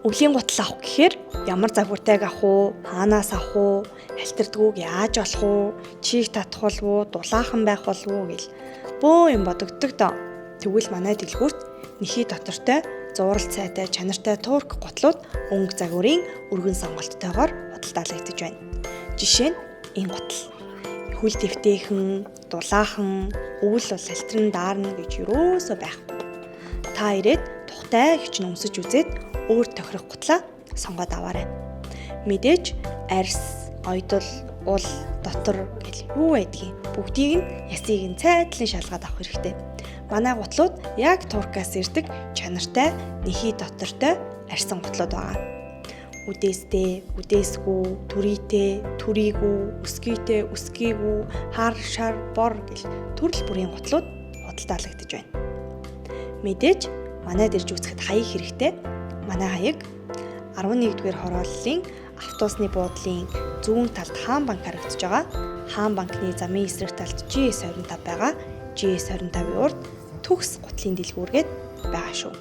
Өвлийн гутал авах гэхээр ямар загвартайг авах уу, хаанаас авах уу, халтардгүйг яаж олох уу, чийг татах болов уу, дулаахан байх болов уу гэл бөө юм бодогддог доо. Тэгвэл манай дэлгүүрт нэхий дотортой, зурал цайтай, чанартай турк гутлууд өнгө загварын өргөн сонголттойгоор худалдаалагдаж байна. Жишээ нь энэ гутал. Хүл дэвтэйхэн, дулаахан, өвөл бол салтрын даарна гэж юусоо байхгүй. Та ирээд тухтай хичнээн өмсөж үзээд өөр тохирох гутлаа сонгоод аваарай. Мэдээж арьс, ойдол, ул, дотор гэл юу байдгийг бүгдийг нь ясыг нь цайдлан шалгаад авах хэрэгтэй. Манай гутлууд яг туркаас ирдэг чанартай, нэхий дотортой арьсан гутлууд байгаа. Үдээстэй, үдээсгүй, түрийтэй, түрийгүй, өскийтэй, өскийгүй, хар, шар, бор гэл төрөл бүрийн гутлууд худалдаалагдаж байна. Мэдээж манайд ирж үзэхэд хаяг хэрэгтэй. Манай хаяг 11-р хорооллын автобусны буудлын зүүн талд хаан банк харагдаж байгаа. Хаан банкны замын эсрэг талд GS25 байгаа. GS25-ийн урд төгс гутлын дэлгүүргээд байгаа шүү.